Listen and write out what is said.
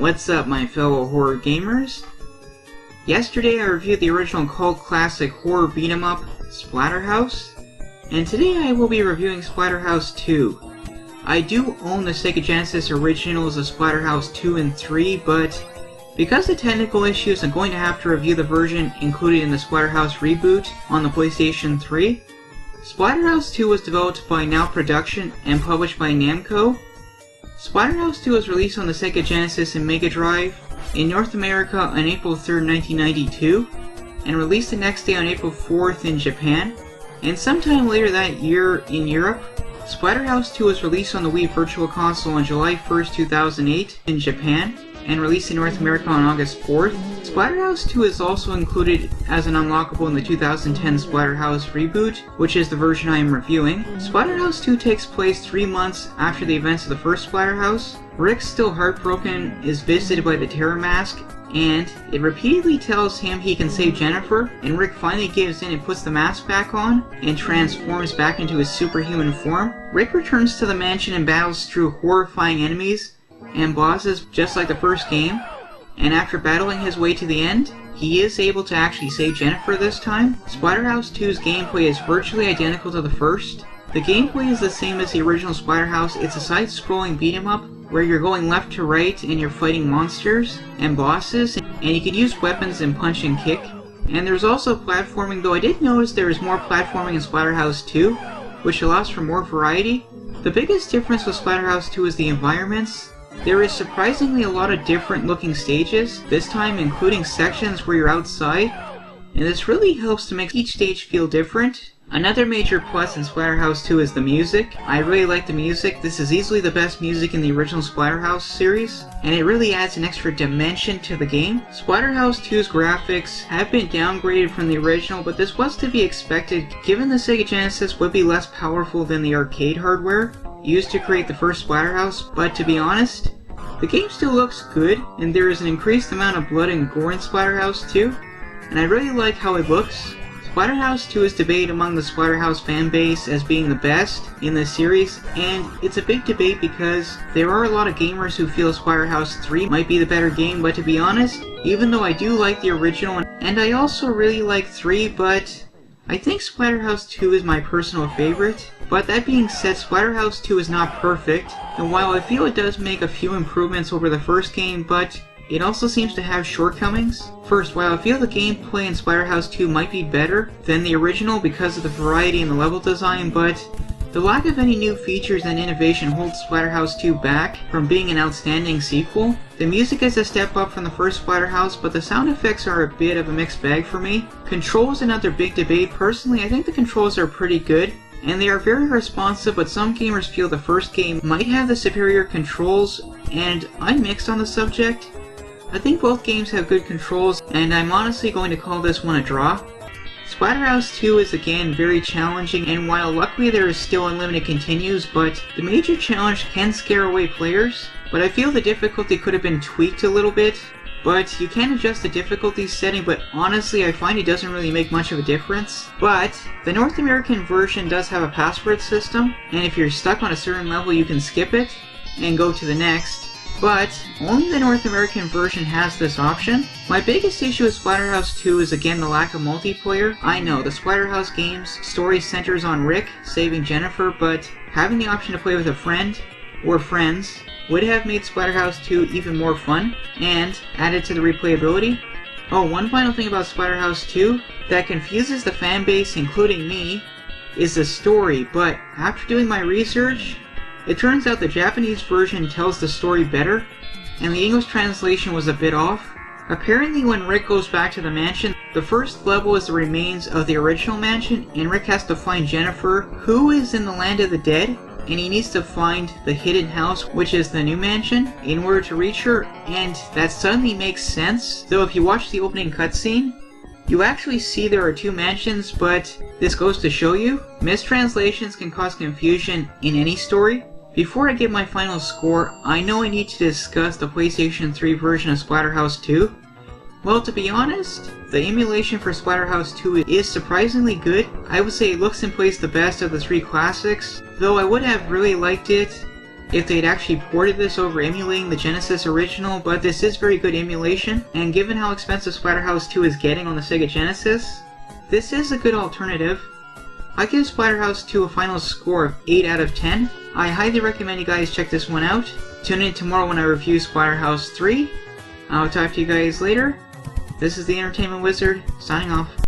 What's up, my fellow horror gamers? Yesterday I reviewed the original cult classic horror beat-em-up, Splatterhouse, and today I will be reviewing Splatterhouse 2. I do own the Sega Genesis originals of Splatterhouse 2 and 3, but because of technical issues I'm going to have to review the version included in the Splatterhouse reboot on the PlayStation 3. Splatterhouse 2 was developed by Now Production and published by Namco. Splatterhouse 2 was released on the Sega Genesis and Mega Drive in North America on April 3rd, 1992, and released the next day on April 4th in Japan, and sometime later that year in Europe. Splatterhouse 2 was released on the Wii Virtual Console on July 1st, 2008 in Japan, and released in North America on August 4th. Splatterhouse 2 is also included as an unlockable in the 2010 Splatterhouse reboot, which is the version I am reviewing. Splatterhouse 2 takes place 3 months after the events of the first Splatterhouse. Rick, still heartbroken, is visited by the Terror Mask, and it repeatedly tells him he can save Jennifer, and Rick finally gives in and puts the mask back on, and transforms back into his superhuman form. Rick returns to the mansion and battles through horrifying enemies and bosses just like the first game, and after battling his way to the end, he is able to actually save Jennifer this time. Splatterhouse 2's gameplay is virtually identical to the first. The gameplay is the same as the original Splatterhouse. It's a side-scrolling beat-em-up where you're going left to right and you're fighting monsters and bosses, and you can use weapons and punch and kick. And there's also platforming, though I did notice there is more platforming in Splatterhouse 2, which allows for more variety. The biggest difference with Splatterhouse 2 is the environments. There is surprisingly a lot of different looking stages, this time including sections where you're outside, and this really helps to make each stage feel different. Another major plus in Splatterhouse 2 is the music. I really like the music. This is easily the best music in the original Splatterhouse series, and it really adds an extra dimension to the game. Splatterhouse 2's graphics have been downgraded from the original, but this was to be expected given the Sega Genesis would be less powerful than the arcade hardware used to create the first Splatterhouse, but to be honest, the game still looks good, and there is an increased amount of blood and gore in Splatterhouse 2, and I really like how it looks. Splatterhouse 2 is debated among the Splatterhouse fanbase as being the best in the series, and it's a big debate because there are a lot of gamers who feel Splatterhouse 3 might be the better game, but to be honest, even though I do like the original, and I also really like 3, but I think Splatterhouse 2 is my personal favorite. But that being said, Splatterhouse 2 is not perfect, and while I feel it does make a few improvements over the first game, but it also seems to have shortcomings. First, while I feel the gameplay in Splatterhouse 2 might be better than the original because of the variety in the level design, but the lack of any new features and innovation holds Splatterhouse 2 back from being an outstanding sequel. The music is a step up from the first Splatterhouse, but the sound effects are a bit of a mixed bag for me. Controls is another big debate. Personally, I think the controls are pretty good, and they are very responsive, but some gamers feel the first game might have the superior controls, and I'm mixed on the subject. I think both games have good controls, and I'm honestly going to call this one a draw. Splatterhouse 2 is again very challenging, and while luckily there is still unlimited continues, but the major challenge can scare away players. But I feel the difficulty could have been tweaked a little bit, but you can adjust the difficulty setting, but honestly I find it doesn't really make much of a difference. But the North American version does have a password system, and if you're stuck on a certain level you can skip it and go to the next. But only the North American version has this option. My biggest issue with Splatterhouse 2 is again the lack of multiplayer. I know, the Splatterhouse game's story centers on Rick saving Jennifer, but having the option to play with a friend or friends would have made Splatterhouse 2 even more fun and added to the replayability. Oh, one final thing about Splatterhouse 2 that confuses the fanbase, including me, is the story, but after doing my research, it turns out the Japanese version tells the story better, and the English translation was a bit off. Apparently when Rick goes back to the mansion, the first level is the remains of the original mansion, and Rick has to find Jennifer, who is in the land of the dead, and he needs to find the hidden house, which is the new mansion, in order to reach her, and that suddenly makes sense, though if you watch the opening cutscene, you actually see there are 2 mansions, but this goes to show you, mistranslations can cause confusion in any story. Before I give my final score, I know I need to discuss the PlayStation 3 version of Splatterhouse 2. Well, to be honest, the emulation for Splatterhouse 2 is surprisingly good. I would say it looks and plays the best of the 3 classics, though I would have really liked it if they'd actually ported this over emulating the Genesis original, but this is very good emulation, and given how expensive Splatterhouse 2 is getting on the Sega Genesis, this is a good alternative. I give Splatterhouse 2 a final score of 8 out of 10. I highly recommend you guys check this one out. Tune in tomorrow when I review Splatterhouse 3. I'll talk to you guys later. This is the Entertainment Wizard, signing off.